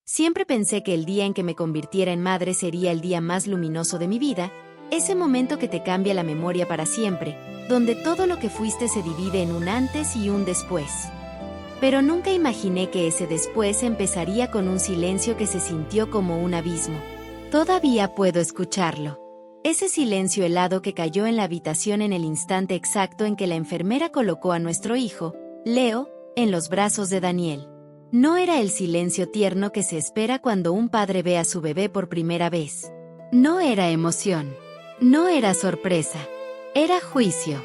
Siempre pensé que el día en que me convirtiera en madre sería el día más luminoso de mi vida, ese momento que te cambia la memoria para siempre, donde todo lo que fuiste se divide en un antes y un después. Pero nunca imaginé que ese después empezaría con un silencio que se sintió como un abismo. Todavía puedo escucharlo. Ese silencio helado que cayó en la habitación en el instante exacto en que la enfermera colocó a nuestro hijo, Leo, en los brazos de Daniel. No era el silencio tierno que se espera cuando un padre ve a su bebé por primera vez. No era emoción. No era sorpresa. Era juicio.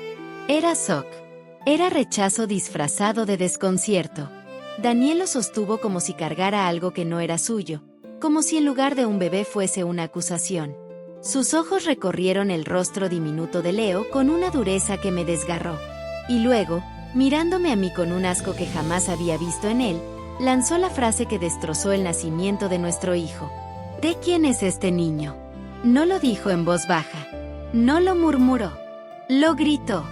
Era shock. Era rechazo disfrazado de desconcierto. Daniel lo sostuvo como si cargara algo que no era suyo, como si en lugar de un bebé fuese una acusación. Sus ojos recorrieron el rostro diminuto de Leo con una dureza que me desgarró. Y luego, mirándome a mí con un asco que jamás había visto en él, lanzó la frase que destrozó el nacimiento de nuestro hijo. ¿De quién es este niño? No lo dijo en voz baja. No lo murmuró. Lo gritó.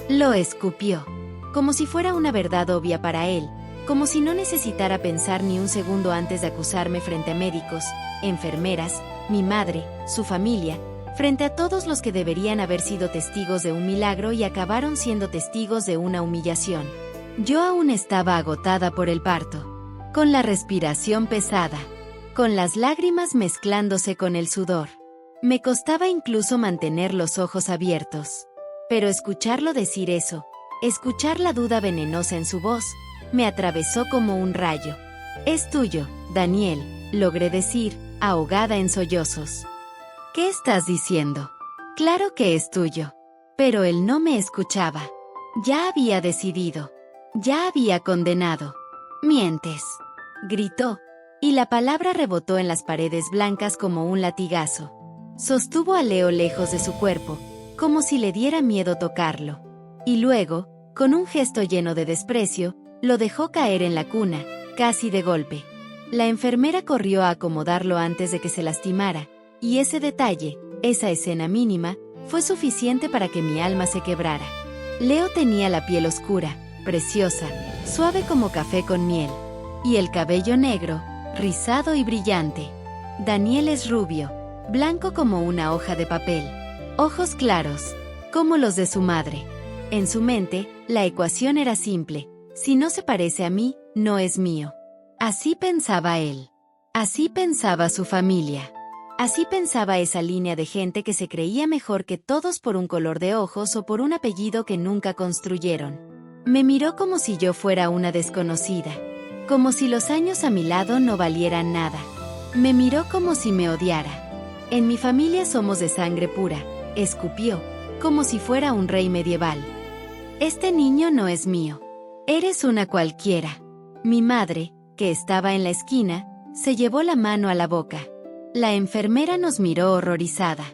Lo escupió. Como si fuera una verdad obvia para él, como si no necesitara pensar ni un segundo antes de acusarme frente a médicos, enfermeras, mi madre, su familia, frente a todos los que deberían haber sido testigos de un milagro y acabaron siendo testigos de una humillación. Yo aún estaba agotada por el parto, con la respiración pesada, con las lágrimas mezclándose con el sudor. Me costaba incluso mantener los ojos abiertos. Pero escucharlo decir eso, escuchar la duda venenosa en su voz, me atravesó como un rayo. Es tuyo, Daniel, logré decir, ahogada en sollozos. ¿Qué estás diciendo? Claro que es tuyo. Pero él no me escuchaba. Ya había decidido. Ya había condenado. Mientes. Gritó, y la palabra rebotó en las paredes blancas como un latigazo. Sostuvo a Leo lejos de su cuerpo, como si le diera miedo tocarlo. Y luego, con un gesto lleno de desprecio, lo dejó caer en la cuna, casi de golpe. La enfermera corrió a acomodarlo antes de que se lastimara, y ese detalle, esa escena mínima, fue suficiente para que mi alma se quebrara. Leo tenía la piel oscura, preciosa, suave como café con miel, y el cabello negro, rizado y brillante. Daniel es rubio, blanco como una hoja de papel. Ojos claros, como los de su madre. En su mente, la ecuación era simple. Si no se parece a mí, no es mío. Así pensaba él. Así pensaba su familia. Así pensaba esa línea de gente que se creía mejor que todos por un color de ojos o por un apellido que nunca construyeron. Me miró como si yo fuera una desconocida. Como si los años a mi lado no valieran nada. Me miró como si me odiara. En mi familia somos de sangre pura. Escupió, como si fuera un rey medieval. Este niño no es mío. Eres una cualquiera. Mi madre, que estaba en la esquina, se llevó la mano a la boca. La enfermera nos miró horrorizada.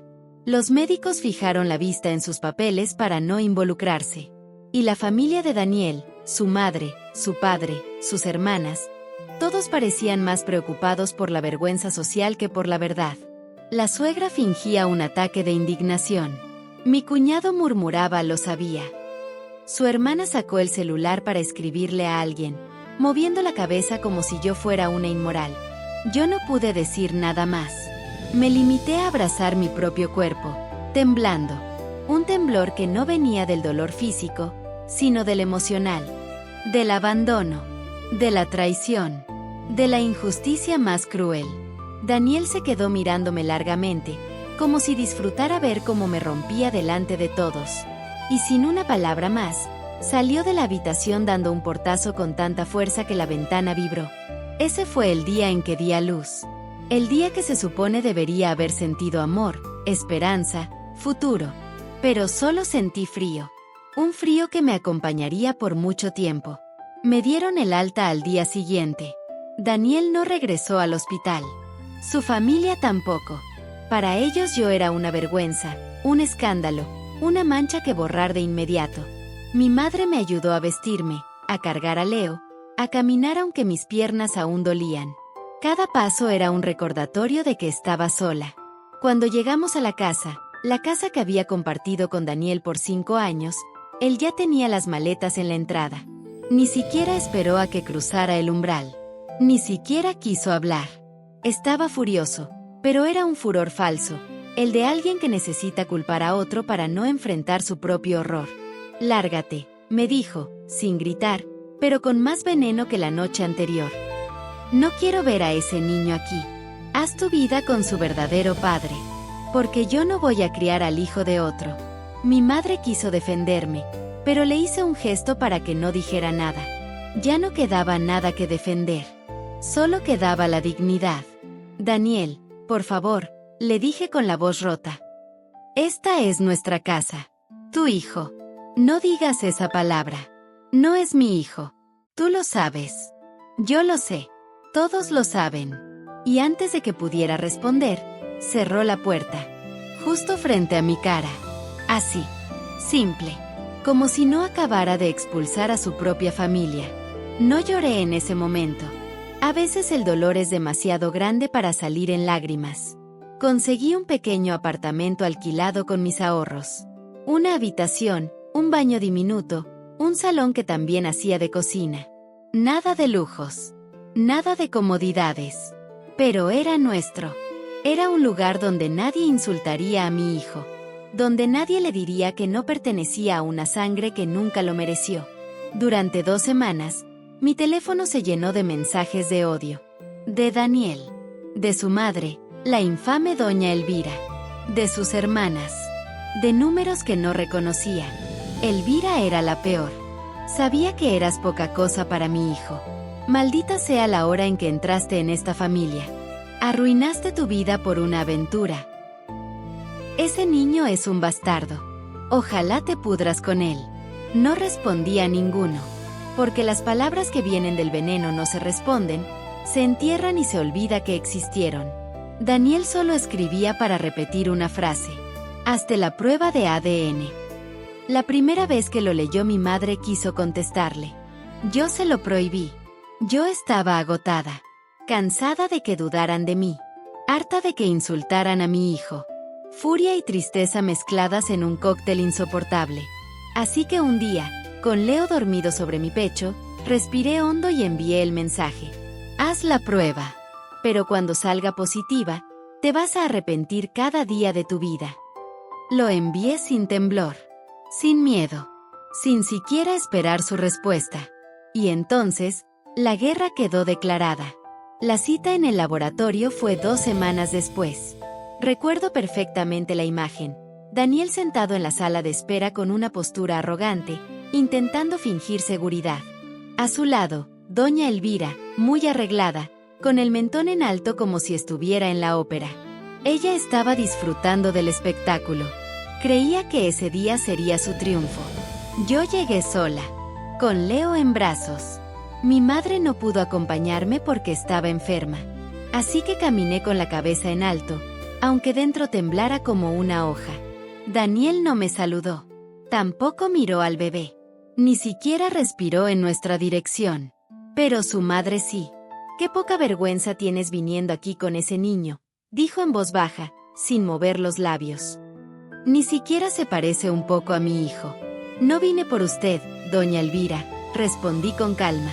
Los médicos fijaron la vista en sus papeles para no involucrarse. Y la familia de Daniel, su madre, su padre, sus hermanas, todos parecían más preocupados por la vergüenza social que por la verdad. La suegra fingía un ataque de indignación. Mi cuñado murmuraba, lo sabía. Su hermana sacó el celular para escribirle a alguien, moviendo la cabeza como si yo fuera una inmoral. Yo no pude decir nada más. Me limité a abrazar mi propio cuerpo, temblando. Un temblor que no venía del dolor físico, sino del emocional, del abandono, de la traición, de la injusticia más cruel. Daniel se quedó mirándome largamente, como si disfrutara ver cómo me rompía delante de todos. Y sin una palabra más, salió de la habitación dando un portazo con tanta fuerza que la ventana vibró. Ese fue el día en que di a luz. El día que se supone debería haber sentido amor, esperanza, futuro. Pero solo sentí frío. Un frío que me acompañaría por mucho tiempo. Me dieron el alta al día siguiente. Daniel no regresó al hospital. Su familia tampoco. Para ellos yo era una vergüenza, un escándalo, una mancha que borrar de inmediato. Mi madre me ayudó a vestirme, a cargar a Leo, a caminar aunque mis piernas aún dolían. Cada paso era un recordatorio de que estaba sola. Cuando llegamos a la casa que había compartido con Daniel por 5 años, él ya tenía las maletas en la entrada. Ni siquiera esperó a que cruzara el umbral. Ni siquiera quiso hablar. Estaba furioso, pero era un furor falso, el de alguien que necesita culpar a otro para no enfrentar su propio horror. «Lárgate», me dijo, sin gritar, pero con más veneno que la noche anterior. «No quiero ver a ese niño aquí. Haz tu vida con su verdadero padre. Porque yo no voy a criar al hijo de otro». Mi madre quiso defenderme, pero le hice un gesto para que no dijera nada. Ya no quedaba nada que defender. Solo quedaba la dignidad. «Daniel, por favor», le dije con la voz rota. «Esta es nuestra casa. Tu hijo. No digas esa palabra. No es mi hijo. Tú lo sabes. Yo lo sé. Todos lo saben». Y antes de que pudiera responder, cerró la puerta. Justo frente a mi cara. Así. Simple. Como si no acabara de expulsar a su propia familia. No lloré en ese momento. A veces el dolor es demasiado grande para salir en lágrimas. Conseguí un pequeño apartamento alquilado con mis ahorros. Una habitación, un baño diminuto, un salón que también hacía de cocina. Nada de lujos. Nada de comodidades. Pero era nuestro. Era un lugar donde nadie insultaría a mi hijo. Donde nadie le diría que no pertenecía a una sangre que nunca lo mereció. Durante 2 semanas, mi teléfono se llenó de mensajes de odio. De Daniel. De su madre, la infame doña Elvira. De sus hermanas. De números que no reconocía. Elvira era la peor. Sabía que eras poca cosa para mi hijo. Maldita sea la hora en que entraste en esta familia. Arruinaste tu vida por una aventura. Ese niño es un bastardo. Ojalá te pudras con él. No respondí a ninguno. Porque las palabras que vienen del veneno no se responden, se entierran y se olvida que existieron. Daniel solo escribía para repetir una frase. Hazte la prueba de ADN. La primera vez que lo leyó mi madre quiso contestarle. Yo se lo prohibí. Yo estaba agotada. Cansada de que dudaran de mí. Harta de que insultaran a mi hijo. Furia y tristeza mezcladas en un cóctel insoportable. Así que un día, con Leo dormido sobre mi pecho, respiré hondo y envié el mensaje. Haz la prueba. Pero cuando salga positiva, te vas a arrepentir cada día de tu vida. Lo envié sin temblor. Sin miedo. Sin siquiera esperar su respuesta. Y entonces, la guerra quedó declarada. La cita en el laboratorio fue 2 semanas después. Recuerdo perfectamente la imagen. Daniel sentado en la sala de espera con una postura arrogante, intentando fingir seguridad. A su lado, doña Elvira, muy arreglada, con el mentón en alto como si estuviera en la ópera. Ella estaba disfrutando del espectáculo. Creía que ese día sería su triunfo. Yo llegué sola, con Leo en brazos. Mi madre no pudo acompañarme porque estaba enferma. Así que caminé con la cabeza en alto, aunque dentro temblara como una hoja. Daniel no me saludó. Tampoco miró al bebé. Ni siquiera respiró en nuestra dirección. Pero su madre sí. «Qué poca vergüenza tienes viniendo aquí con ese niño», dijo en voz baja, sin mover los labios. «Ni siquiera se parece un poco a mi hijo». «No vine por usted, doña Elvira», respondí con calma.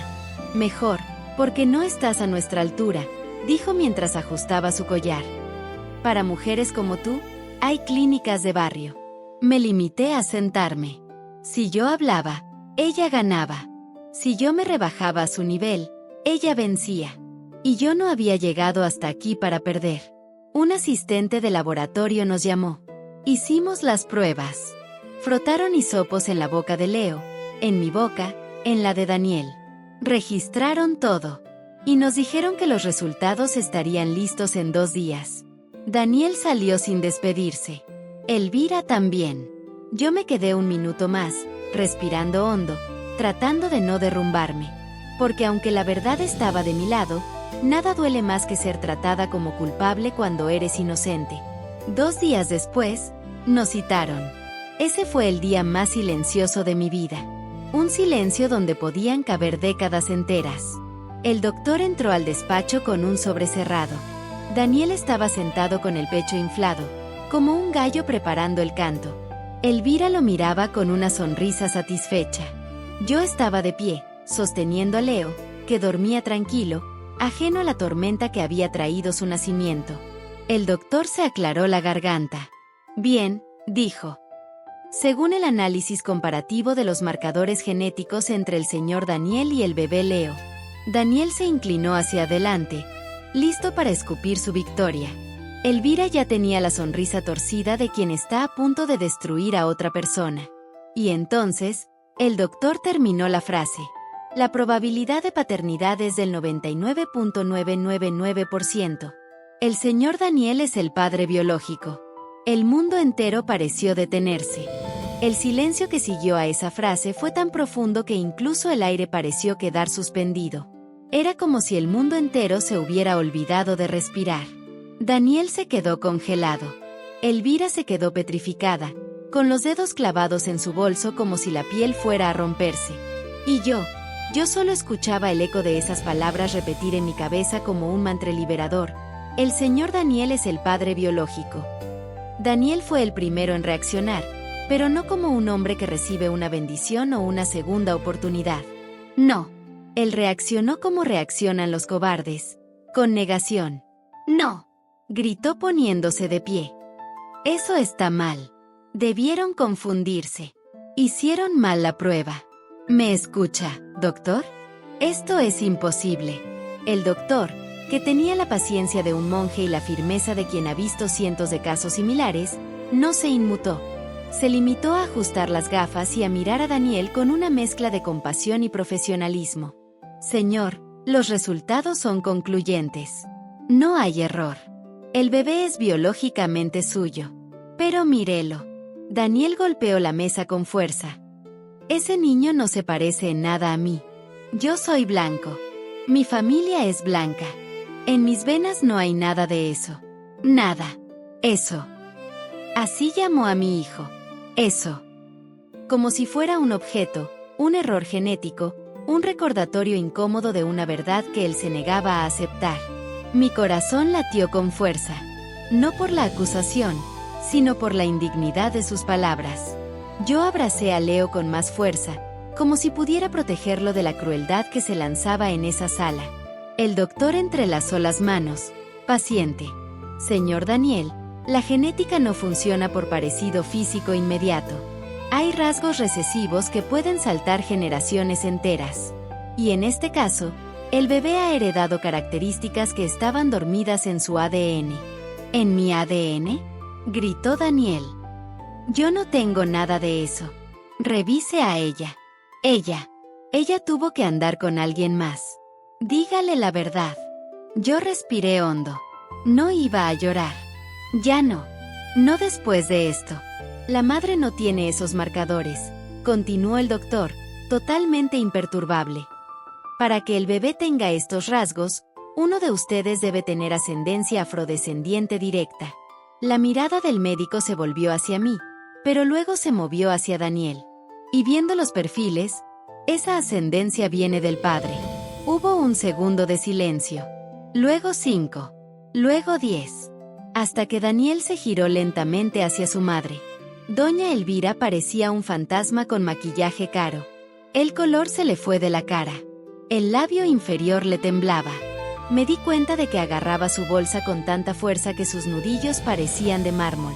«Mejor, porque no estás a nuestra altura», dijo mientras ajustaba su collar. «Para mujeres como tú, hay clínicas de barrio». Me limité a sentarme. Si yo hablaba, ella ganaba. Si yo me rebajaba a su nivel, ella vencía. Y yo no había llegado hasta aquí para perder. Un asistente de laboratorio nos llamó. Hicimos las pruebas. Frotaron hisopos en la boca de Leo, en mi boca, en la de Daniel. Registraron todo. Y nos dijeron que los resultados estarían listos en 2 días. Daniel salió sin despedirse. Elvira también. Yo me quedé un minuto más, respirando hondo, tratando de no derrumbarme. Porque aunque la verdad estaba de mi lado, nada duele más que ser tratada como culpable cuando eres inocente. 2 días después, nos citaron. Ese fue el día más silencioso de mi vida. Un silencio donde podían caber décadas enteras. El doctor entró al despacho con un sobre cerrado. Daniel estaba sentado con el pecho inflado, como un gallo preparando el canto. Elvira lo miraba con una sonrisa satisfecha. Yo estaba de pie, sosteniendo a Leo, que dormía tranquilo, ajeno a la tormenta que había traído su nacimiento. El doctor se aclaró la garganta. Bien, dijo. Según el análisis comparativo de los marcadores genéticos entre el señor Daniel y el bebé Leo, Daniel se inclinó hacia adelante, listo para escupir su victoria. Elvira ya tenía la sonrisa torcida de quien está a punto de destruir a otra persona. Y entonces, el doctor terminó la frase. La probabilidad de paternidad es del 99.999%. El señor Daniel es el padre biológico. El mundo entero pareció detenerse. El silencio que siguió a esa frase fue tan profundo que incluso el aire pareció quedar suspendido. Era como si el mundo entero se hubiera olvidado de respirar. Daniel se quedó congelado. Elvira se quedó petrificada, con los dedos clavados en su bolso como si la piel fuera a romperse. Y yo solo escuchaba el eco de esas palabras repetir en mi cabeza como un mantra liberador. El señor Daniel es el padre biológico. Daniel fue el primero en reaccionar, pero no como un hombre que recibe una bendición o una segunda oportunidad. No. Él reaccionó como reaccionan los cobardes, con negación. No. Gritó poniéndose de pie. Eso está mal. Debieron confundirse. Hicieron mal la prueba. ¿Me escucha, doctor? Esto es imposible. El doctor, que tenía la paciencia de un monje y la firmeza de quien ha visto cientos de casos similares, no se inmutó. Se limitó a ajustar las gafas y a mirar a Daniel con una mezcla de compasión y profesionalismo. Señor, los resultados son concluyentes. No hay error. El bebé es biológicamente suyo. Pero mírelo. Daniel golpeó la mesa con fuerza. Ese niño no se parece en nada a mí. Yo soy blanco. Mi familia es blanca. En mis venas no hay nada de eso. Nada. Eso. Así llamó a mi hijo. Eso. Como si fuera un objeto, un error genético, un recordatorio incómodo de una verdad que él se negaba a aceptar. Mi corazón latió con fuerza. No por la acusación, sino por la indignidad de sus palabras. Yo abracé a Leo con más fuerza, como si pudiera protegerlo de la crueldad que se lanzaba en esa sala. El doctor entrelazó las manos. Paciente. Señor Daniel, la genética no funciona por parecido físico inmediato. Hay rasgos recesivos que pueden saltar generaciones enteras. Y en este caso, el bebé ha heredado características que estaban dormidas en su ADN. ¿En mi ADN? Gritó Daniel. Yo no tengo nada de eso. Revise a ella. Ella tuvo que andar con alguien más. Dígale la verdad. Yo respiré hondo. No iba a llorar. Ya no. No después de esto. La madre no tiene esos marcadores, continuó el doctor, totalmente imperturbable. Para que el bebé tenga estos rasgos, uno de ustedes debe tener ascendencia afrodescendiente directa. La mirada del médico se volvió hacia mí, pero luego se movió hacia Daniel. Y viendo los perfiles, esa ascendencia viene del padre. Hubo un segundo de silencio. Luego 5. Luego 10. Hasta que Daniel se giró lentamente hacia su madre. Doña Elvira parecía un fantasma con maquillaje caro. El color se le fue de la cara. El labio inferior le temblaba. Me di cuenta de que agarraba su bolsa con tanta fuerza que sus nudillos parecían de mármol.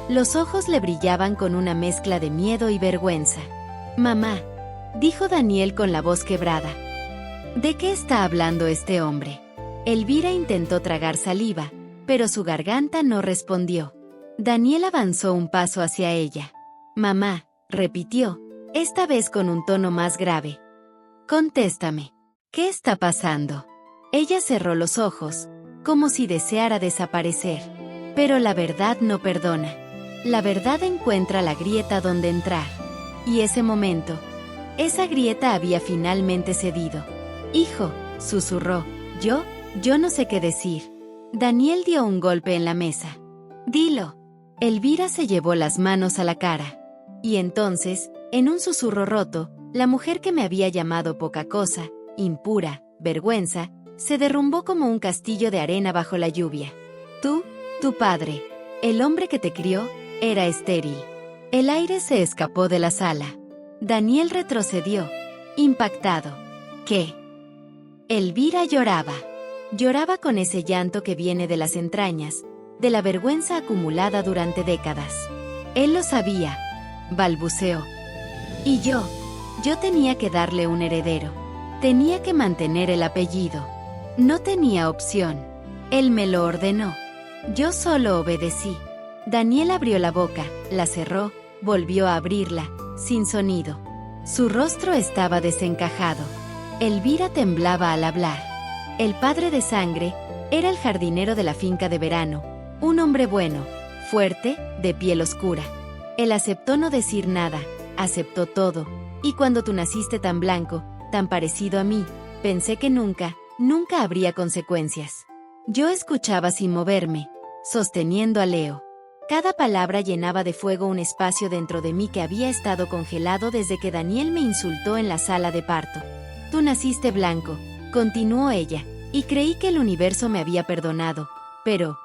Los ojos le brillaban con una mezcla de miedo y vergüenza. «Mamá», dijo Daniel con la voz quebrada. «¿De qué está hablando este hombre?» Elvira intentó tragar saliva, pero su garganta no respondió. Daniel avanzó un paso hacia ella. «Mamá», repitió, esta vez con un tono más grave. «Contéstame. ¿Qué está pasando?» Ella cerró los ojos, como si deseara desaparecer. Pero la verdad no perdona. La verdad encuentra la grieta donde entrar. Y ese momento, esa grieta había finalmente cedido. «Hijo», susurró, yo no sé qué decir». Daniel dio un golpe en la mesa. «Dilo». Elvira se llevó las manos a la cara. Y entonces, en un susurro roto, la mujer que me había llamado poca cosa, impura, vergüenza, se derrumbó como un castillo de arena bajo la lluvia. Tú, tu padre, el hombre que te crió, era estéril. El aire se escapó de la sala. Daniel retrocedió, impactado. ¿Qué? Elvira lloraba. Lloraba con ese llanto que viene de las entrañas, de la vergüenza acumulada durante décadas. Él lo sabía, balbuceó. Y yo tenía que darle un heredero. Tenía que mantener el apellido. No tenía opción. Él me lo ordenó. Yo solo obedecí. Daniel abrió la boca, la cerró, volvió a abrirla, sin sonido. Su rostro estaba desencajado. Elvira temblaba al hablar. El padre de sangre era el jardinero de la finca de verano, un hombre bueno, fuerte, de piel oscura. Él aceptó no decir nada, aceptó todo, y cuando tú naciste tan blanco, tan parecido a mí, pensé que nunca habría consecuencias. Yo escuchaba sin moverme, sosteniendo a Leo. Cada palabra llenaba de fuego un espacio dentro de mí que había estado congelado desde que Daniel me insultó en la sala de parto. Tú naciste blanco, continuó ella, y creí que el universo me había perdonado, pero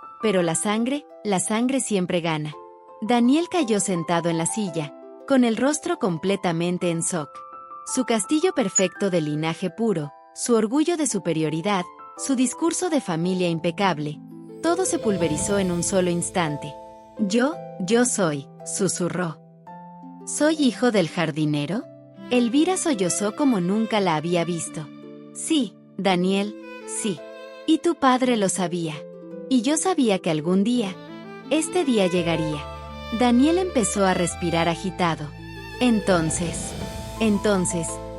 la sangre siempre gana. Daniel cayó sentado en la silla, con el rostro completamente en shock. Su castillo perfecto de linaje puro, su orgullo de superioridad, su discurso de familia impecable, todo se pulverizó en un solo instante. Yo soy, susurró. ¿Soy hijo del jardinero? Elvira sollozó como nunca la había visto. Sí, Daniel, sí. Y tu padre lo sabía. Y yo sabía que algún día, este día llegaría. Daniel empezó a respirar agitado. Entonces,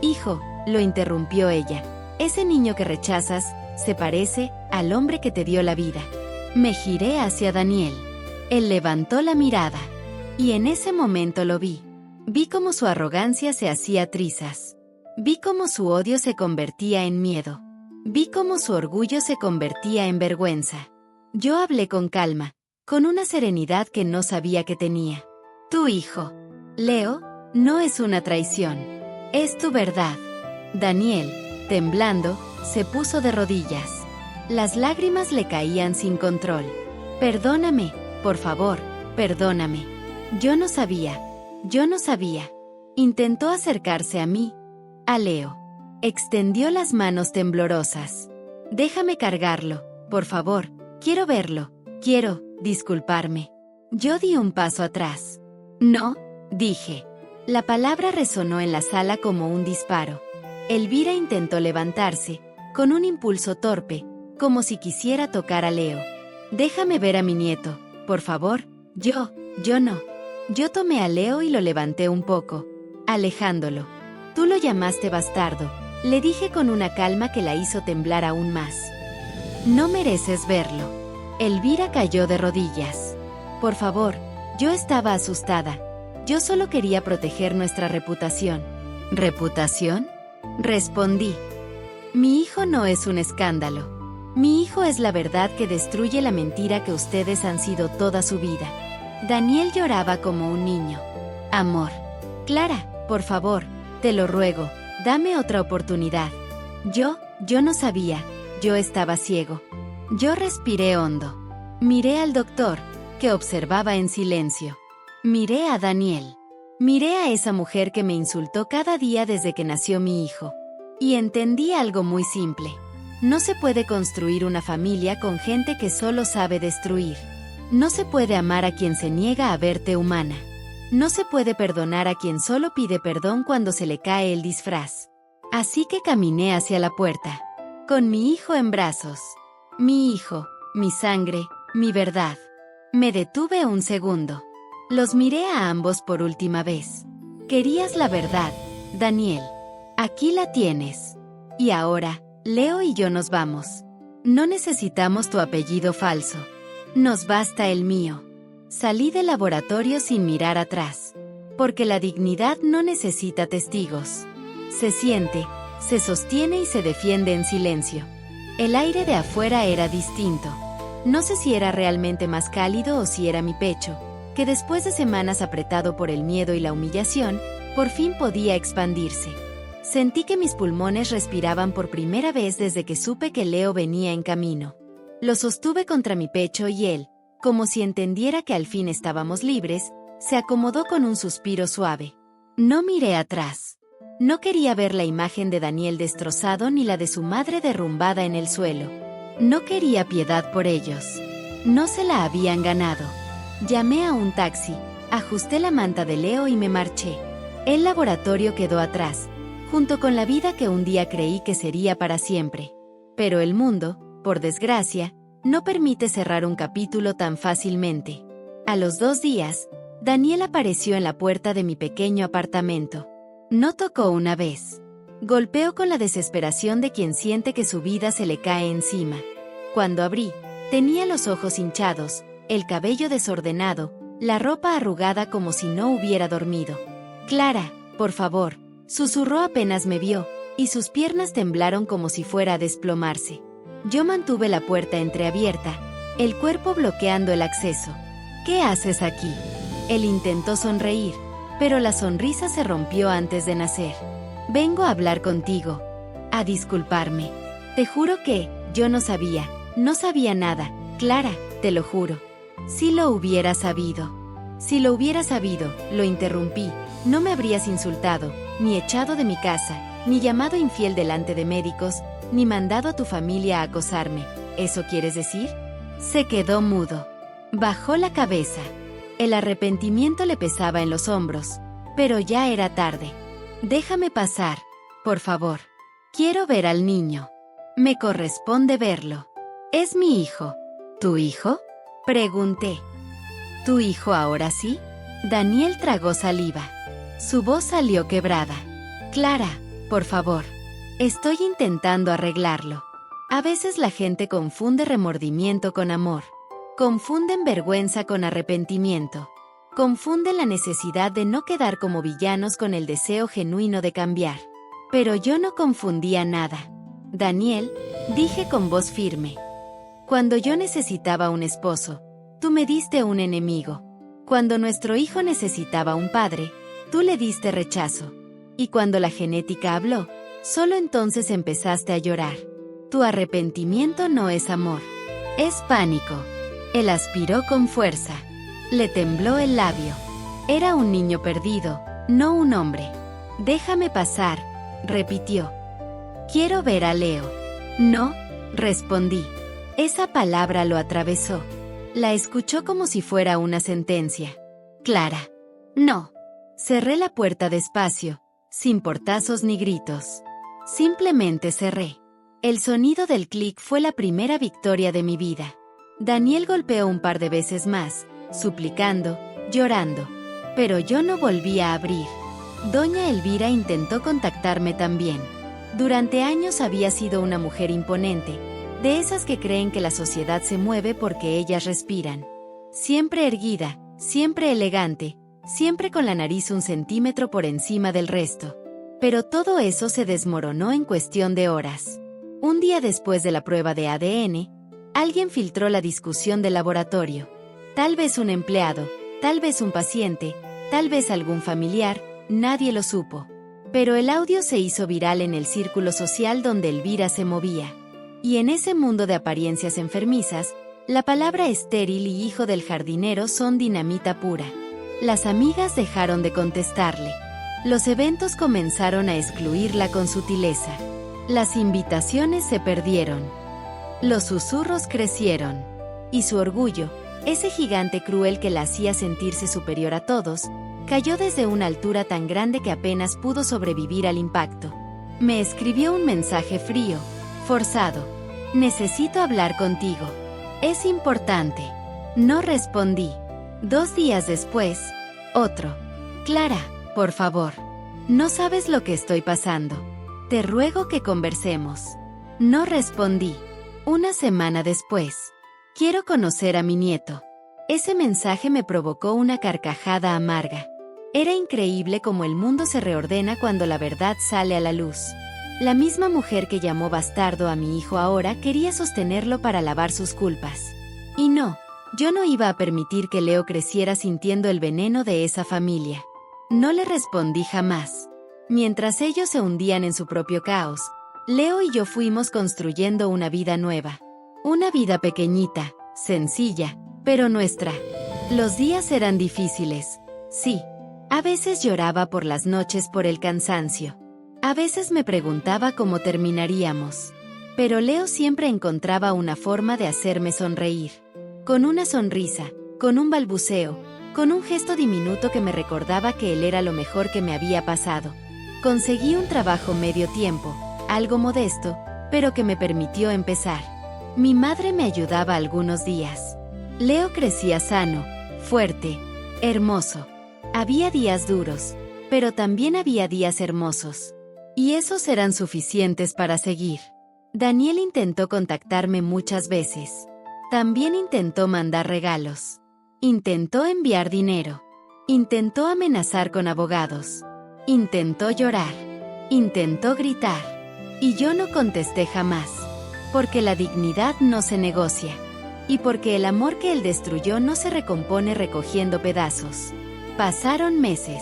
hijo, lo interrumpió ella. Ese niño que rechazas, se parece al hombre que te dio la vida. Me giré hacia Daniel. Él levantó la mirada. Y en ese momento lo vi. Vi cómo su arrogancia se hacía trizas. Vi cómo su odio se convertía en miedo. Vi cómo su orgullo se convertía en vergüenza. Yo hablé con calma, con una serenidad que no sabía que tenía. Tu hijo, Leo, no es una traición. Es tu verdad. Daniel, temblando, se puso de rodillas. Las lágrimas le caían sin control. Perdóname, por favor, perdóname. Yo no sabía. Intentó acercarse a mí, a Leo. Extendió las manos temblorosas. Déjame cargarlo, por favor, quiero verlo, quiero disculparme. Yo di un paso atrás. No, dije. La palabra resonó en la sala como un disparo. Elvira intentó levantarse, con un impulso torpe, como si quisiera tocar a Leo. Déjame ver a mi nieto, por favor. Yo no. Yo tomé a Leo y lo levanté un poco, alejándolo. Tú lo llamaste bastardo, le dije con una calma que la hizo temblar aún más. No mereces verlo. Elvira cayó de rodillas. Por favor, yo estaba asustada. Yo solo quería proteger nuestra reputación. ¿Reputación? Respondí. Mi hijo no es un escándalo. Mi hijo es la verdad que destruye la mentira que ustedes han sido toda su vida. Daniel lloraba como un niño. Amor. Clara, por favor, te lo ruego, dame otra oportunidad. Yo no sabía, yo estaba ciego. Yo respiré hondo. Miré al doctor, que observaba en silencio. Miré a Daniel. Miré a esa mujer que me insultó cada día desde que nació mi hijo. Y entendí algo muy simple. No se puede construir una familia con gente que solo sabe destruir. No se puede amar a quien se niega a verte humana. No se puede perdonar a quien solo pide perdón cuando se le cae el disfraz. Así que caminé hacia la puerta, con mi hijo en brazos. Mi hijo, mi sangre, mi verdad. Me detuve un segundo. Los miré a ambos por última vez. Querías la verdad, Daniel. Aquí la tienes. Y ahora, Leo y yo nos vamos. No necesitamos tu apellido falso. Nos basta el mío. Salí del laboratorio sin mirar atrás. Porque la dignidad no necesita testigos. Se siente, se sostiene y se defiende en silencio. El aire de afuera era distinto. No sé si era realmente más cálido o si era mi pecho, que después de semanas apretado por el miedo y la humillación, por fin podía expandirse. Sentí que mis pulmones respiraban por primera vez desde que supe que Leo venía en camino. Lo sostuve contra mi pecho y él, como si entendiera que al fin estábamos libres, se acomodó con un suspiro suave. No miré atrás. No quería ver la imagen de Daniel destrozado ni la de su madre derrumbada en el suelo. No quería piedad por ellos. No se la habían ganado. Llamé a un taxi, ajusté la manta de Leo y me marché. El laboratorio quedó atrás, junto con la vida que un día creí que sería para siempre. Pero el mundo, por desgracia, no permite cerrar un capítulo tan fácilmente. A los 2 días, Daniel apareció en la puerta de mi pequeño apartamento. No tocó una vez. Golpeó con la desesperación de quien siente que su vida se le cae encima. Cuando abrí, tenía los ojos hinchados, el cabello desordenado, la ropa arrugada como si no hubiera dormido. «Clara, por favor», susurró apenas me vio, y sus piernas temblaron como si fuera a desplomarse. Yo mantuve la puerta entreabierta, el cuerpo bloqueando el acceso. «¿Qué haces aquí?». Él intentó sonreír, pero la sonrisa se rompió antes de nacer. «Vengo a hablar contigo. A disculparme. Te juro que, yo no sabía nada, Clara, te lo juro». «Si lo hubiera sabido». «Si lo hubiera sabido», lo interrumpí, «no me habrías insultado, ni echado de mi casa, ni llamado infiel delante de médicos, ni mandado a tu familia a acosarme. ¿Eso quieres decir?». Se quedó mudo. Bajó la cabeza. El arrepentimiento le pesaba en los hombros, pero ya era tarde. «Déjame pasar, por favor. Quiero ver al niño. Me corresponde verlo. Es mi hijo». «¿Tu hijo?», pregunté. «¿Tu hijo ahora sí?». Daniel tragó saliva. Su voz salió quebrada. «Clara, por favor. Estoy intentando arreglarlo». A veces la gente confunde remordimiento con amor. Confunden vergüenza con arrepentimiento. Confunden la necesidad de no quedar como villanos con el deseo genuino de cambiar. Pero yo no confundía nada. «Daniel», dije con voz firme. «Cuando yo necesitaba un esposo, tú me diste un enemigo. Cuando nuestro hijo necesitaba un padre, tú le diste rechazo. Y cuando la genética habló, solo entonces empezaste a llorar. Tu arrepentimiento no es amor. Es pánico». Él aspiró con fuerza. Le tembló el labio. Era un niño perdido, no un hombre. «Déjame pasar», repitió. «Quiero ver a Leo». «No», respondí. Esa palabra lo atravesó. La escuchó como si fuera una sentencia. «Clara». «No». Cerré la puerta despacio, sin portazos ni gritos. Simplemente cerré. El sonido del clic fue la primera victoria de mi vida. Daniel golpeó un par de veces más, suplicando, llorando. Pero yo no volví a abrir. Doña Elvira intentó contactarme también. Durante años había sido una mujer imponente, de esas que creen que la sociedad se mueve porque ellas respiran. Siempre erguida, siempre elegante, siempre con la nariz 1 centímetro por encima del resto. Pero todo eso se desmoronó en cuestión de horas. Un día después de la prueba de ADN, alguien filtró la discusión del laboratorio. Tal vez un empleado, tal vez un paciente, tal vez algún familiar, nadie lo supo. Pero el audio se hizo viral en el círculo social donde Elvira se movía. Y en ese mundo de apariencias enfermizas, la palabra estéril y hijo del jardinero son dinamita pura. Las amigas dejaron de contestarle. Los eventos comenzaron a excluirla con sutileza. Las invitaciones se perdieron. Los susurros crecieron. Y su orgullo, ese gigante cruel que la hacía sentirse superior a todos, cayó desde una altura tan grande que apenas pudo sobrevivir al impacto. Me escribió un mensaje frío, forzado. «Necesito hablar contigo. Es importante». No respondí. 2 días después, otro. «Clara, por favor. No sabes lo que estoy pasando. Te ruego que conversemos». No respondí. 1 semana después. «Quiero conocer a mi nieto». Ese mensaje me provocó una carcajada amarga. Era increíble cómo el mundo se reordena cuando la verdad sale a la luz. La misma mujer que llamó bastardo a mi hijo ahora quería sostenerlo para lavar sus culpas. Y no, yo no iba a permitir que Leo creciera sintiendo el veneno de esa familia. No le respondí jamás. Mientras ellos se hundían en su propio caos, Leo y yo fuimos construyendo una vida nueva. Una vida pequeñita, sencilla, pero nuestra. Los días eran difíciles, sí. A veces lloraba por las noches por el cansancio. A veces me preguntaba cómo terminaríamos. Pero Leo siempre encontraba una forma de hacerme sonreír. Con una sonrisa, con un balbuceo, con un gesto diminuto que me recordaba que él era lo mejor que me había pasado. Conseguí un trabajo medio tiempo, algo modesto, pero que me permitió empezar. Mi madre me ayudaba algunos días. Leo crecía sano, fuerte, hermoso. Había días duros, pero también había días hermosos. Y esos eran suficientes para seguir. Daniel intentó contactarme muchas veces. También intentó mandar regalos. Intentó enviar dinero. Intentó amenazar con abogados. Intentó llorar. Intentó gritar. Y yo no contesté jamás. Porque la dignidad no se negocia. Y porque el amor que él destruyó no se recompone recogiendo pedazos. Pasaron meses.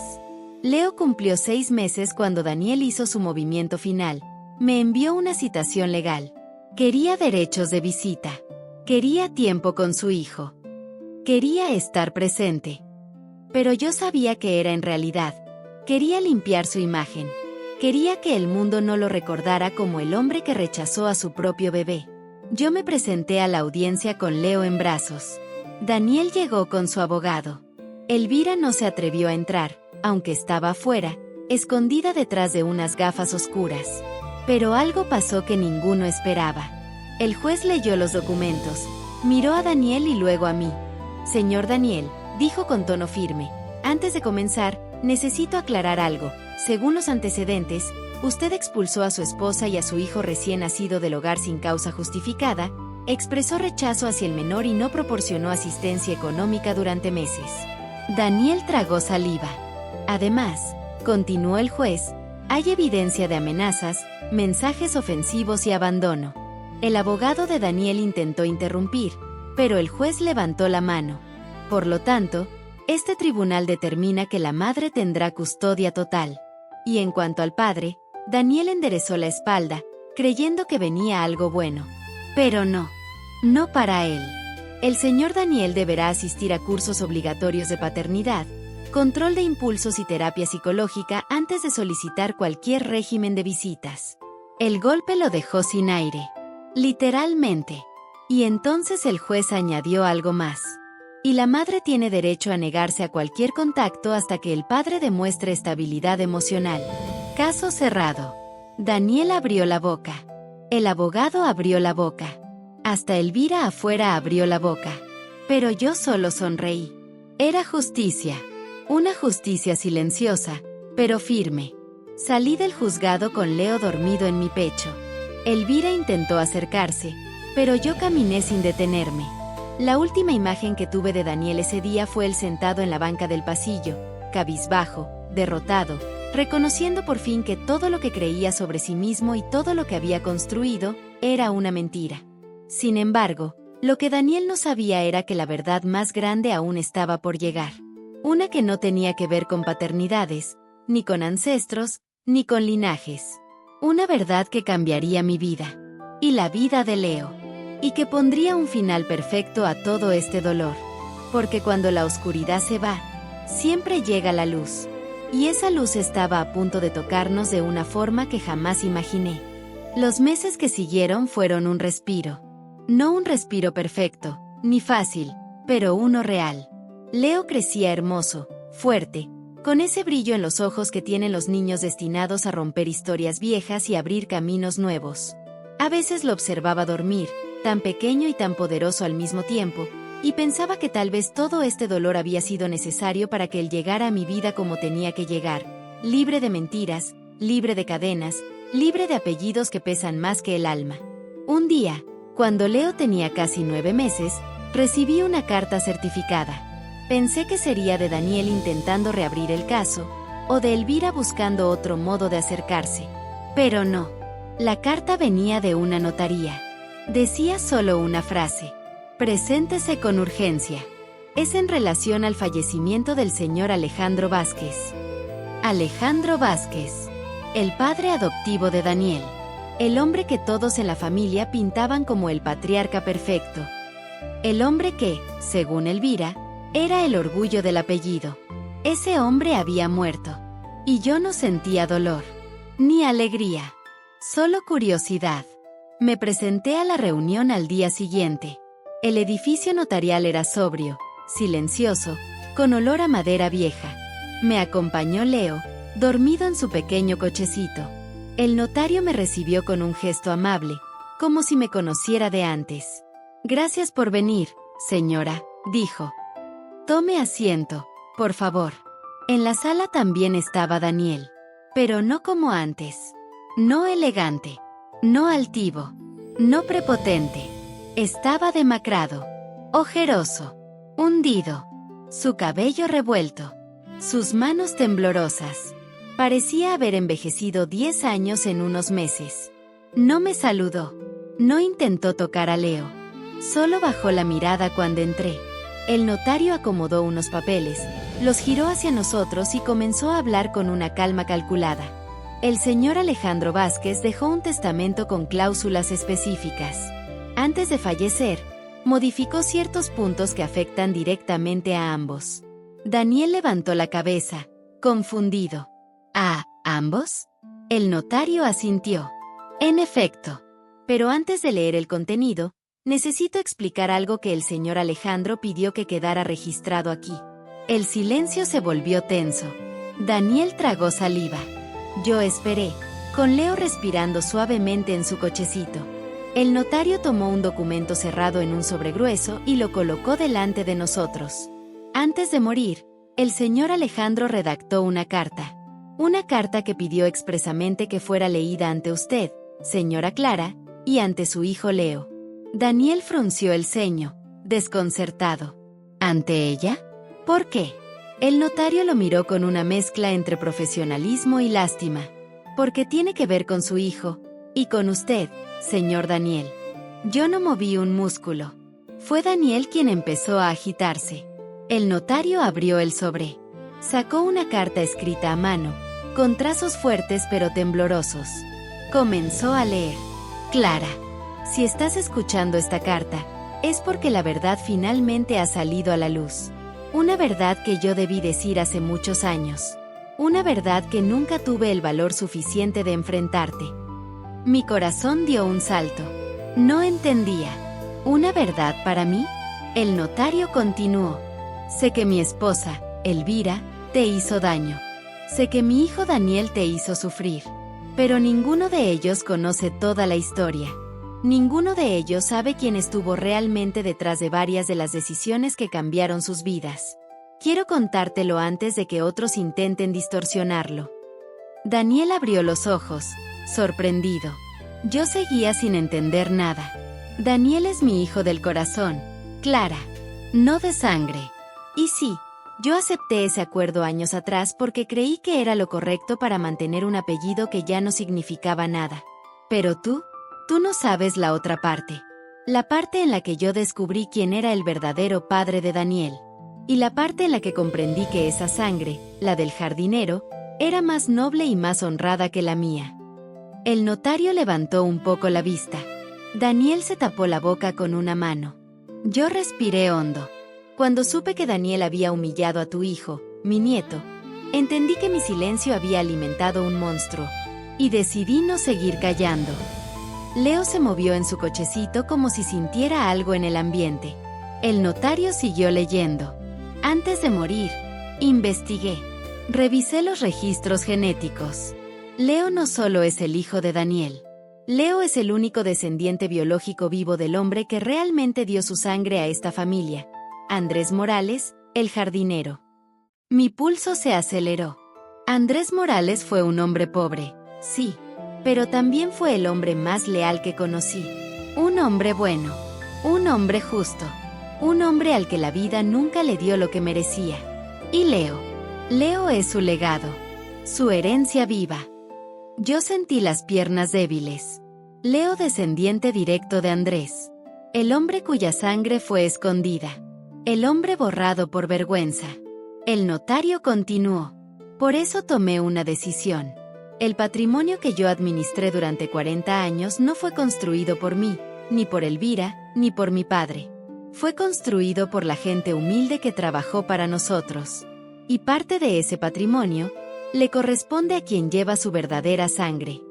Leo cumplió 6 meses cuando Daniel hizo su movimiento final. Me envió una citación legal. Quería derechos de visita. Quería tiempo con su hijo. Quería estar presente. Pero yo sabía que era en realidad. Quería limpiar su imagen. Quería que el mundo no lo recordara como el hombre que rechazó a su propio bebé. Yo me presenté a la audiencia con Leo en brazos. Daniel llegó con su abogado. Elvira no se atrevió a entrar, aunque estaba afuera, escondida detrás de unas gafas oscuras. Pero algo pasó que ninguno esperaba. El juez leyó los documentos, miró a Daniel y luego a mí. Señor Daniel, dijo con tono firme, antes de comenzar, necesito aclarar algo. Según los antecedentes, usted expulsó a su esposa y a su hijo recién nacido del hogar sin causa justificada, expresó rechazo hacia el menor y no proporcionó asistencia económica durante meses. Daniel tragó saliva. Además, continuó el juez, hay evidencia de amenazas, mensajes ofensivos y abandono. El abogado de Daniel intentó interrumpir, pero el juez levantó la mano. Por lo tanto, este tribunal determina que la madre tendrá custodia total. Y en cuanto al padre, Daniel enderezó la espalda, creyendo que venía algo bueno. Pero no. No para él. El señor Daniel deberá asistir a cursos obligatorios de paternidad, control de impulsos y terapia psicológica antes de solicitar cualquier régimen de visitas. El golpe lo dejó sin aire. Literalmente. Y entonces el juez añadió algo más. Y la madre tiene derecho a negarse a cualquier contacto hasta que el padre demuestre estabilidad emocional. Caso cerrado. Daniel abrió la boca. El abogado abrió la boca. Hasta Elvira afuera abrió la boca. Pero yo solo sonreí. Era justicia. Una justicia silenciosa, pero firme. Salí del juzgado con Leo dormido en mi pecho. Elvira intentó acercarse, pero yo caminé sin detenerme. La última imagen que tuve de Daniel ese día fue él sentado en la banca del pasillo, cabizbajo, derrotado, reconociendo por fin que todo lo que creía sobre sí mismo y todo lo que había construido era una mentira. Sin embargo, lo que Daniel no sabía era que la verdad más grande aún estaba por llegar. Una que no tenía que ver con paternidades, ni con ancestros, ni con linajes. Una verdad que cambiaría mi vida. Y la vida de Leo. Y que pondría un final perfecto a todo este dolor. Porque cuando la oscuridad se va, siempre llega la luz. Y esa luz estaba a punto de tocarnos de una forma que jamás imaginé. Los meses que siguieron fueron un respiro. No un respiro perfecto, ni fácil, pero uno real. Leo crecía hermoso, fuerte, con ese brillo en los ojos que tienen los niños destinados a romper historias viejas y abrir caminos nuevos. A veces lo observaba dormir, tan pequeño y tan poderoso al mismo tiempo, y pensaba que tal vez todo este dolor había sido necesario para que él llegara a mi vida como tenía que llegar, libre de mentiras, libre de cadenas, libre de apellidos que pesan más que el alma. Un día, cuando Leo tenía casi 9 meses, recibí una carta certificada. Pensé que sería de Daniel intentando reabrir el caso, o de Elvira buscando otro modo de acercarse. Pero no. La carta venía de una notaría. Decía solo una frase. Preséntese con urgencia. Es en relación al fallecimiento del señor Alejandro Vázquez. Alejandro Vázquez. El padre adoptivo de Daniel. El hombre que todos en la familia pintaban como el patriarca perfecto. El hombre que, según Elvira, era el orgullo del apellido. Ese hombre había muerto. Y yo no sentía dolor. Ni alegría. Solo curiosidad. Me presenté a la reunión al día siguiente. El edificio notarial era sobrio, silencioso, con olor a madera vieja. Me acompañó Leo, dormido en su pequeño cochecito. El notario me recibió con un gesto amable, como si me conociera de antes. «Gracias por venir, señora», dijo. «Tome asiento, por favor». En la sala también estaba Daniel, pero no como antes. No elegante, no altivo, no prepotente. Estaba demacrado, ojeroso, hundido, su cabello revuelto, sus manos temblorosas. Parecía haber envejecido 10 años en unos meses. No me saludó, no intentó tocar a Leo, solo bajó la mirada cuando entré. El notario acomodó unos papeles, los giró hacia nosotros y comenzó a hablar con una calma calculada. El señor Alejandro Vázquez dejó un testamento con cláusulas específicas. Antes de fallecer, modificó ciertos puntos que afectan directamente a ambos. Daniel levantó la cabeza, confundido. ¿A ambos? El notario asintió. En efecto. Pero antes de leer el contenido, necesito explicar algo que el señor Alejandro pidió que quedara registrado aquí. El silencio se volvió tenso. Daniel tragó saliva. Yo esperé, con Leo respirando suavemente en su cochecito. El notario tomó un documento cerrado en un sobre grueso y lo colocó delante de nosotros. Antes de morir, el señor Alejandro redactó una carta. Una carta que pidió expresamente que fuera leída ante usted, señora Clara, y ante su hijo Leo. Daniel frunció el ceño, desconcertado. ¿Ante ella? ¿Por qué? El notario lo miró con una mezcla entre profesionalismo y lástima. Porque tiene que ver con su hijo, y con usted, señor Daniel. Yo no moví un músculo. Fue Daniel quien empezó a agitarse. El notario abrió el sobre. Sacó una carta escrita a mano, con trazos fuertes pero temblorosos. Comenzó a leer. Clara, si estás escuchando esta carta, es porque la verdad finalmente ha salido a la luz. Una verdad que yo debí decir hace muchos años. Una verdad que nunca tuve el valor suficiente de enfrentarte. Mi corazón dio un salto. No entendía. ¿Una verdad para mí? El notario continuó. Sé que mi esposa, Elvira, te hizo daño. Sé que mi hijo Daniel te hizo sufrir. Pero ninguno de ellos conoce toda la historia. Ninguno de ellos sabe quién estuvo realmente detrás de varias de las decisiones que cambiaron sus vidas. Quiero contártelo antes de que otros intenten distorsionarlo. Daniel abrió los ojos, sorprendido. Yo seguía sin entender nada. Daniel es mi hijo del corazón, Clara, no de sangre. Y sí, yo acepté ese acuerdo años atrás porque creí que era lo correcto para mantener un apellido que ya no significaba nada. Pero tú no sabes la otra parte. La parte en la que yo descubrí quién era el verdadero padre de Daniel. Y la parte en la que comprendí que esa sangre, la del jardinero, era más noble y más honrada que la mía. El notario levantó un poco la vista. Daniel se tapó la boca con una mano. Yo respiré hondo. Cuando supe que Daniel había humillado a tu hijo, mi nieto, entendí que mi silencio había alimentado un monstruo. Y decidí no seguir callando. Leo se movió en su cochecito como si sintiera algo en el ambiente. El notario siguió leyendo. Antes de morir, investigué. Revisé los registros genéticos. Leo no solo es el hijo de Daniel. Leo es el único descendiente biológico vivo del hombre que realmente dio su sangre a esta familia. Andrés Morales, el jardinero. Mi pulso se aceleró. Andrés Morales fue un hombre pobre, sí, pero también fue el hombre más leal que conocí. Un hombre bueno, un hombre justo, un hombre al que la vida nunca le dio lo que merecía. Y Leo es su legado, su herencia viva. Yo sentí las piernas débiles. Leo descendiente directo de Andrés, el hombre cuya sangre fue escondida. El hombre borrado por vergüenza. El notario continuó. Por eso tomé una decisión. El patrimonio que yo administré durante 40 años no fue construido por mí, ni por Elvira, ni por mi padre. Fue construido por la gente humilde que trabajó para nosotros. Y parte de ese patrimonio le corresponde a quien lleva su verdadera sangre.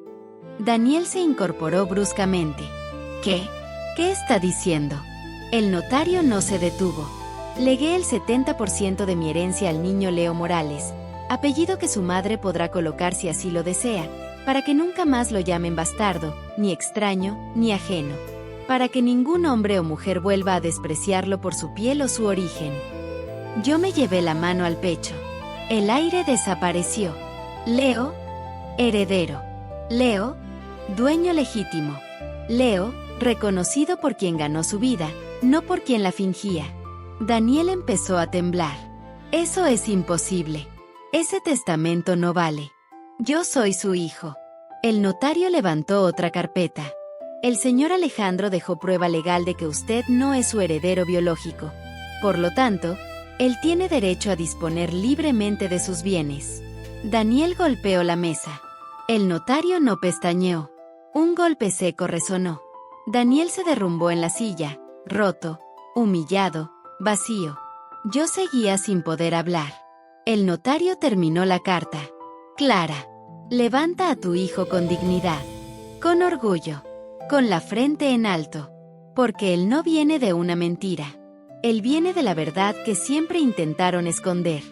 Daniel se incorporó bruscamente. ¿Qué? ¿Qué está diciendo? El notario no se detuvo. Legué el 70% de mi herencia al niño Leo Morales, apellido que su madre podrá colocar si así lo desea, para que nunca más lo llamen bastardo, ni extraño, ni ajeno. Para que ningún hombre o mujer vuelva a despreciarlo por su piel o su origen. Yo me llevé la mano al pecho. El aire desapareció. Leo, heredero. Leo, dueño legítimo. Leo, reconocido por quien ganó su vida, no por quien la fingía. Daniel empezó a temblar. Eso es imposible. Ese testamento no vale. Yo soy su hijo. El notario levantó otra carpeta. El señor Alejandro dejó prueba legal de que usted no es su heredero biológico. Por lo tanto, él tiene derecho a disponer libremente de sus bienes. Daniel golpeó la mesa. El notario no pestañeó. Un golpe seco resonó. Daniel se derrumbó en la silla, roto, humillado, vacío. Yo seguía sin poder hablar. El notario terminó la carta. Clara, levanta a tu hijo con dignidad, con orgullo, con la frente en alto, porque él no viene de una mentira. Él viene de la verdad que siempre intentaron esconder.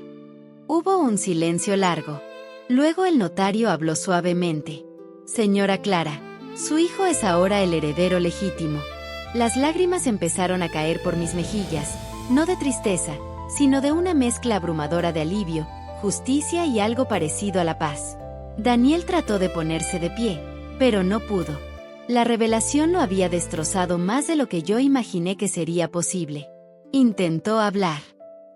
Hubo un silencio largo. Luego el notario habló suavemente. Señora Clara, su hijo es ahora el heredero legítimo. Las lágrimas empezaron a caer por mis mejillas, no de tristeza, sino de una mezcla abrumadora de alivio, justicia y algo parecido a la paz. Daniel trató de ponerse de pie, pero no pudo. La revelación lo había destrozado más de lo que yo imaginé que sería posible. Intentó hablar.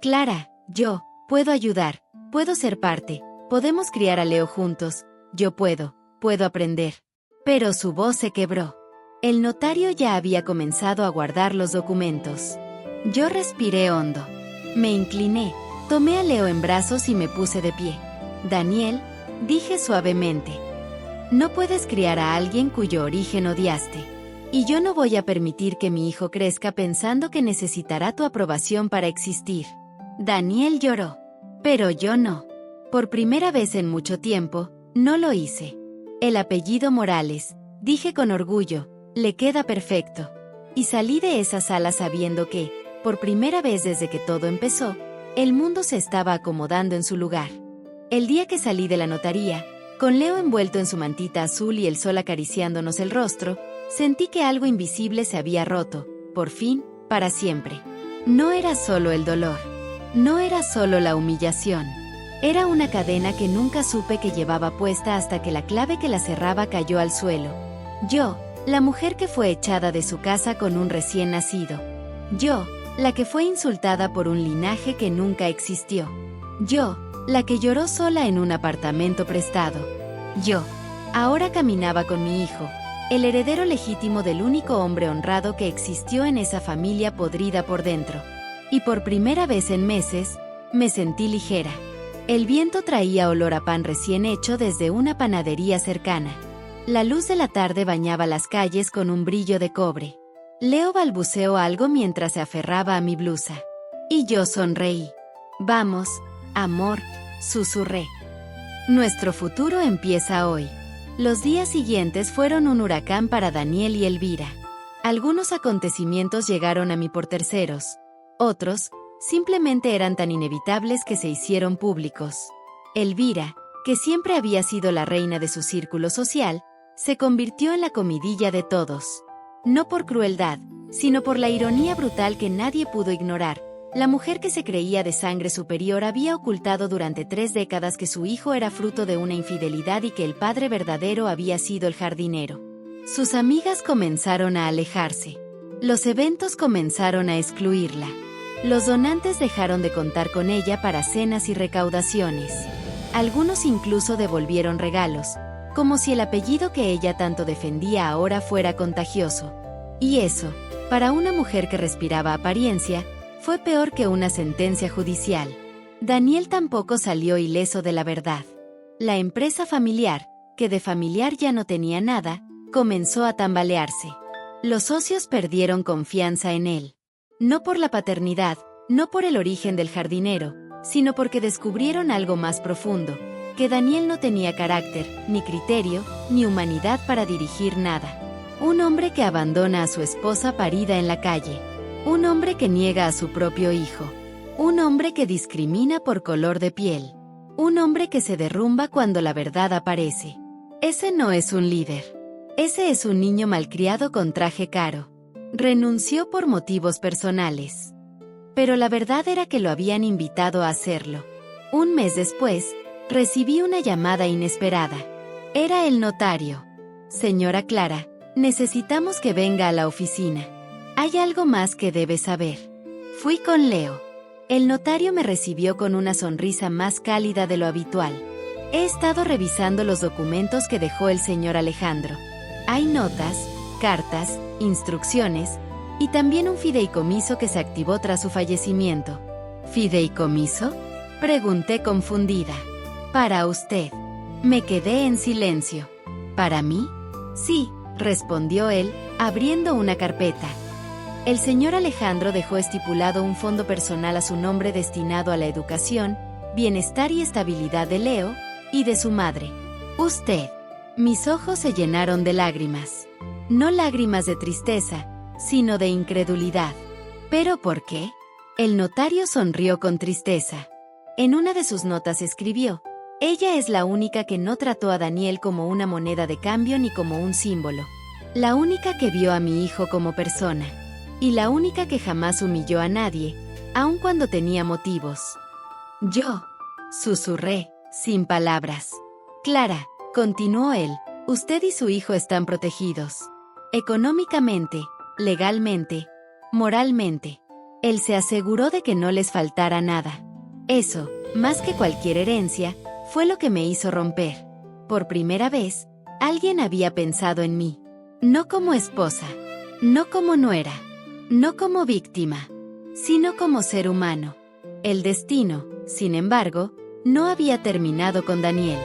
Clara, yo puedo ayudar, puedo ser parte, podemos criar a Leo juntos, yo puedo aprender. Pero su voz se quebró. El notario ya había comenzado a guardar los documentos. Yo respiré hondo. Me incliné, tomé a Leo en brazos y me puse de pie. Daniel, dije suavemente, no puedes criar a alguien cuyo origen odiaste. Y yo no voy a permitir que mi hijo crezca pensando que necesitará tu aprobación para existir. Daniel lloró. Pero yo no. Por primera vez en mucho tiempo, no lo hice. El apellido Morales, dije con orgullo, le queda perfecto. Y salí de esa sala sabiendo que, por primera vez desde que todo empezó, el mundo se estaba acomodando en su lugar. El día que salí de la notaría, con Leo envuelto en su mantita azul y el sol acariciándonos el rostro, sentí que algo invisible se había roto, por fin, para siempre. No era solo el dolor. No era solo la humillación. Era una cadena que nunca supe que llevaba puesta hasta que la clave que la cerraba cayó al suelo. Yo, la mujer que fue echada de su casa con un recién nacido. Yo, la que fue insultada por un linaje que nunca existió. Yo, la que lloró sola en un apartamento prestado. Yo, ahora caminaba con mi hijo, el heredero legítimo del único hombre honrado que existió en esa familia podrida por dentro. Y por primera vez en meses, me sentí ligera. El viento traía olor a pan recién hecho desde una panadería cercana. La luz de la tarde bañaba las calles con un brillo de cobre. Leo balbuceó algo mientras se aferraba a mi blusa. Y yo sonreí. Vamos, amor, susurré. Nuestro futuro empieza hoy. Los días siguientes fueron un huracán para Daniel y Elvira. Algunos acontecimientos llegaron a mí por terceros. Otros, simplemente eran tan inevitables que se hicieron públicos. Elvira, que siempre había sido la reina de su círculo social, se convirtió en la comidilla de todos. No por crueldad, sino por la ironía brutal que nadie pudo ignorar. La mujer que se creía de sangre superior había ocultado durante 3 décadas que su hijo era fruto de una infidelidad y que el padre verdadero había sido el jardinero. Sus amigas comenzaron a alejarse. Los eventos comenzaron a excluirla. Los donantes dejaron de contar con ella para cenas y recaudaciones. Algunos incluso devolvieron regalos, como si el apellido que ella tanto defendía ahora fuera contagioso. Y eso, para una mujer que respiraba apariencia, fue peor que una sentencia judicial. Daniel tampoco salió ileso de la verdad. La empresa familiar, que de familiar ya no tenía nada, comenzó a tambalearse. Los socios perdieron confianza en él. No por la paternidad, no por el origen del jardinero, sino porque descubrieron algo más profundo. que Daniel no tenía carácter, ni criterio, ni humanidad para dirigir nada. Un hombre que abandona a su esposa parida en la calle. Un hombre que niega a su propio hijo. Un hombre que discrimina por color de piel. Un hombre que se derrumba cuando la verdad aparece. Ese no es un líder. Ese es un niño malcriado con traje caro. Renunció por motivos personales. Pero la verdad era que lo habían invitado a hacerlo. Un mes después, recibí una llamada inesperada. Era el notario. Señora Clara, necesitamos que venga a la oficina. Hay algo más que debe saber. Fui con Leo. El notario me recibió con una sonrisa más cálida de lo habitual. He estado revisando los documentos que dejó el señor Alejandro. Hay notas, cartas, instrucciones, y también un fideicomiso que se activó tras su fallecimiento. ¿Fideicomiso?, pregunté confundida. Para usted. Me quedé en silencio. ¿Para mí? Sí, respondió él, abriendo una carpeta. El señor Alejandro dejó estipulado un fondo personal a su nombre destinado a la educación, bienestar y estabilidad de Leo y de su madre. Usted. Mis ojos se llenaron de lágrimas. No lágrimas de tristeza, sino de incredulidad. ¿Pero por qué? El notario sonrió con tristeza. En una de sus notas escribió: ella es la única que no trató a Daniel como una moneda de cambio ni como un símbolo. La única que vio a mi hijo como persona. Y la única que jamás humilló a nadie, aun cuando tenía motivos. Yo, susurré, sin palabras. Clara, continuó él, usted y su hijo están protegidos. Económicamente, legalmente, moralmente. Él se aseguró de que no les faltara nada. Eso, más que cualquier herencia, fue lo que me hizo romper. Por primera vez, alguien había pensado en mí. No como esposa, no como nuera, no como víctima, sino como ser humano. El destino, sin embargo, no había terminado con Daniel.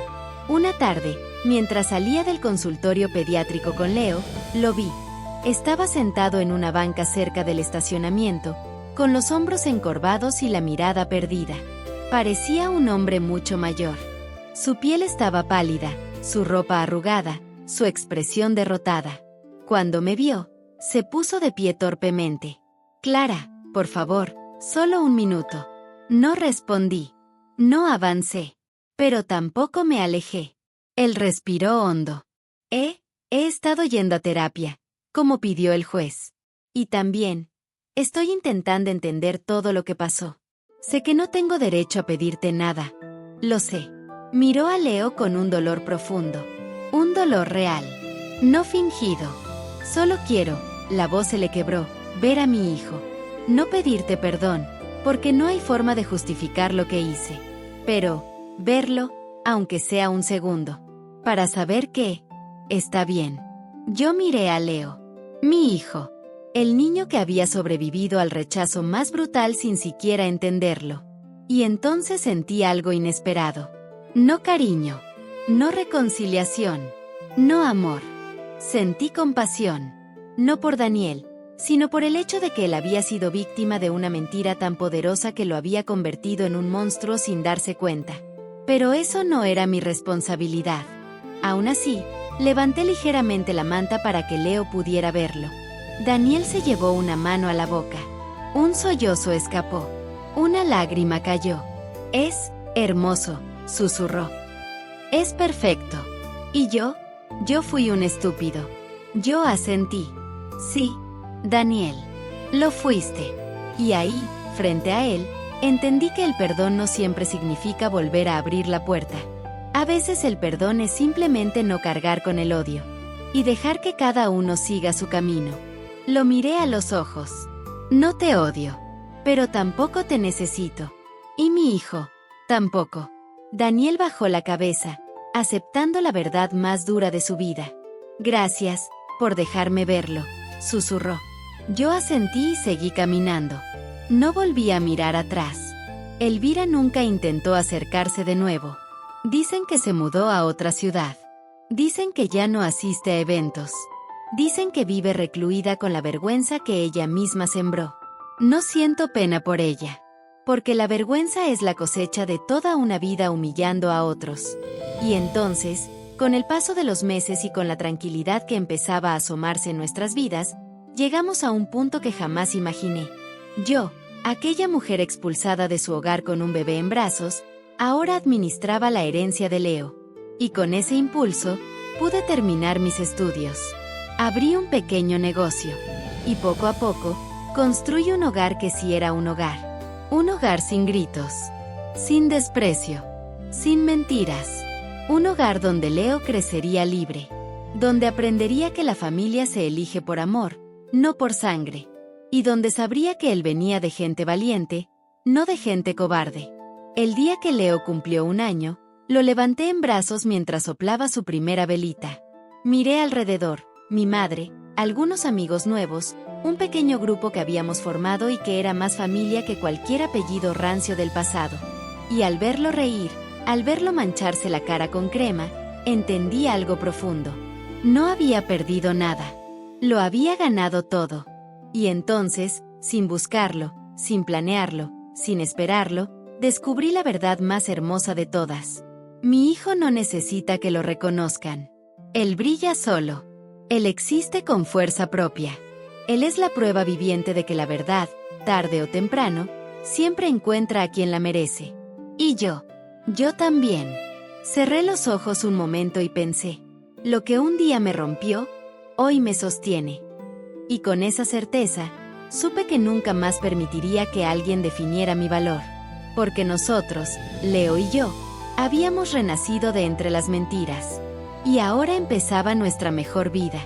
Una tarde, mientras salía del consultorio pediátrico con Leo, lo vi. Estaba sentado en una banca cerca del estacionamiento, con los hombros encorvados y la mirada perdida. Parecía un hombre mucho mayor. Su piel estaba pálida, su ropa arrugada, su expresión derrotada. Cuando me vio, se puso de pie torpemente. Clara, por favor, solo un minuto. No respondí. No avancé. Pero tampoco me alejé. Él respiró hondo. He estado yendo a terapia, como pidió el juez. Y también, estoy intentando entender todo lo que pasó. Sé que no tengo derecho a pedirte nada. Lo sé. Miró a Leo con un dolor profundo. Un dolor real. No fingido. Solo quiero, la voz se le quebró, ver a mi hijo. No pedirte perdón, porque no hay forma de justificar lo que hice. Pero, verlo, aunque sea un segundo. Para saber que está bien. Yo miré a Leo. Mi hijo. El niño que había sobrevivido al rechazo más brutal sin siquiera entenderlo. Y entonces sentí algo inesperado. No cariño. No reconciliación. No amor. Sentí compasión. No por Daniel, sino por el hecho de que él había sido víctima de una mentira tan poderosa que lo había convertido en un monstruo sin darse cuenta. Pero eso no era mi responsabilidad. Aún así, levanté ligeramente la manta para que Leo pudiera verlo. Daniel se llevó una mano a la boca. Un sollozo escapó. Una lágrima cayó. Es hermoso, susurró. Es perfecto. ¿Y yo? Yo fui un estúpido. Yo asentí. Sí, Daniel. Lo fuiste. Y ahí, frente a él, entendí que el perdón no siempre significa volver a abrir la puerta. A veces el perdón es simplemente no cargar con el odio. Y dejar que cada uno siga su camino. Lo miré a los ojos. No te odio. Pero tampoco te necesito. Y mi hijo, tampoco. Daniel bajó la cabeza, aceptando la verdad más dura de su vida. Gracias, por dejarme verlo, susurró. Yo asentí y seguí caminando. No volví a mirar atrás. Elvira nunca intentó acercarse de nuevo. Dicen que se mudó a otra ciudad. Dicen que ya no asiste a eventos. Dicen que vive recluida con la vergüenza que ella misma sembró. No siento pena por ella. porque la vergüenza es la cosecha de toda una vida humillando a otros. Y entonces, con el paso de los meses y con la tranquilidad que empezaba a asomarse en nuestras vidas, llegamos a un punto que jamás imaginé. Yo, aquella mujer expulsada de su hogar con un bebé en brazos, ahora administraba la herencia de Leo. Y con ese impulso, pude terminar mis estudios. Abrí un pequeño negocio. Y poco a poco, construí un hogar que sí era un hogar. Un hogar sin gritos, sin desprecio, sin mentiras. Un hogar donde Leo crecería libre, donde aprendería que la familia se elige por amor, no por sangre, y donde sabría que él venía de gente valiente, no de gente cobarde. El día que Leo cumplió 1 año, lo levanté en brazos mientras soplaba su primera velita. Miré alrededor, mi madre, algunos amigos nuevos, un pequeño grupo que habíamos formado y que era más familia que cualquier apellido rancio del pasado. Y al verlo reír, al verlo mancharse la cara con crema, entendí algo profundo. No había perdido nada. Lo había ganado todo. Y entonces, sin buscarlo, sin planearlo, sin esperarlo, descubrí la verdad más hermosa de todas. Mi hijo no necesita que lo reconozcan. Él brilla solo. Él existe con fuerza propia. Él es la prueba viviente de que la verdad, tarde o temprano, siempre encuentra a quien la merece. Y yo también. Cerré los ojos un momento y pensé, lo que un día me rompió, hoy me sostiene. Y con esa certeza, supe que nunca más permitiría que alguien definiera mi valor. Porque nosotros, Leo y yo, habíamos renacido de entre las mentiras. Y ahora empezaba nuestra mejor vida.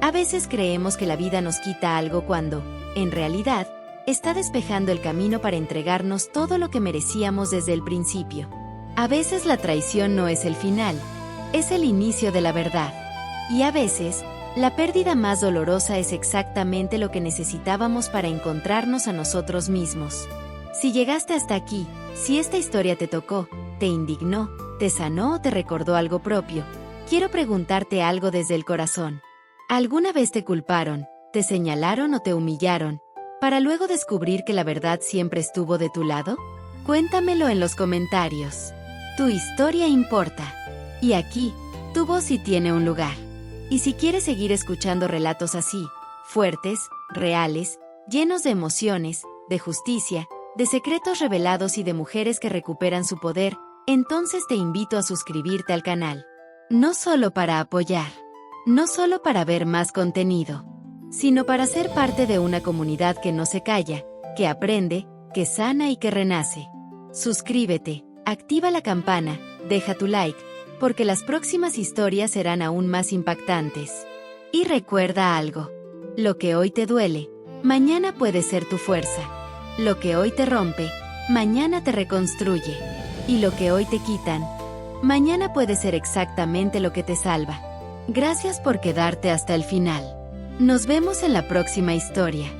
A veces creemos que la vida nos quita algo cuando, en realidad, está despejando el camino para entregarnos todo lo que merecíamos desde el principio. A veces la traición no es el final, es el inicio de la verdad. Y a veces, la pérdida más dolorosa es exactamente lo que necesitábamos para encontrarnos a nosotros mismos. Si llegaste hasta aquí, si esta historia te tocó, te indignó, te sanó o te recordó algo propio, quiero preguntarte algo desde el corazón. ¿Alguna vez te culparon, te señalaron o te humillaron, para luego descubrir que la verdad siempre estuvo de tu lado? Cuéntamelo en los comentarios. Tu historia importa. Y aquí, tu voz sí tiene un lugar. Y si quieres seguir escuchando relatos así, fuertes, reales, llenos de emociones, de justicia, de secretos revelados y de mujeres que recuperan su poder, entonces te invito a suscribirte al canal. No solo para apoyar. No solo para ver más contenido, sino para ser parte de una comunidad que no se calla, que aprende, que sana y que renace. Suscríbete, activa la campana, deja tu like, porque las próximas historias serán aún más impactantes. Y recuerda algo. Lo que hoy te duele, mañana puede ser tu fuerza. Lo que hoy te rompe, mañana te reconstruye. Y lo que hoy te quitan, mañana puede ser exactamente lo que te salva. Gracias por quedarte hasta el final. Nos vemos en la próxima historia.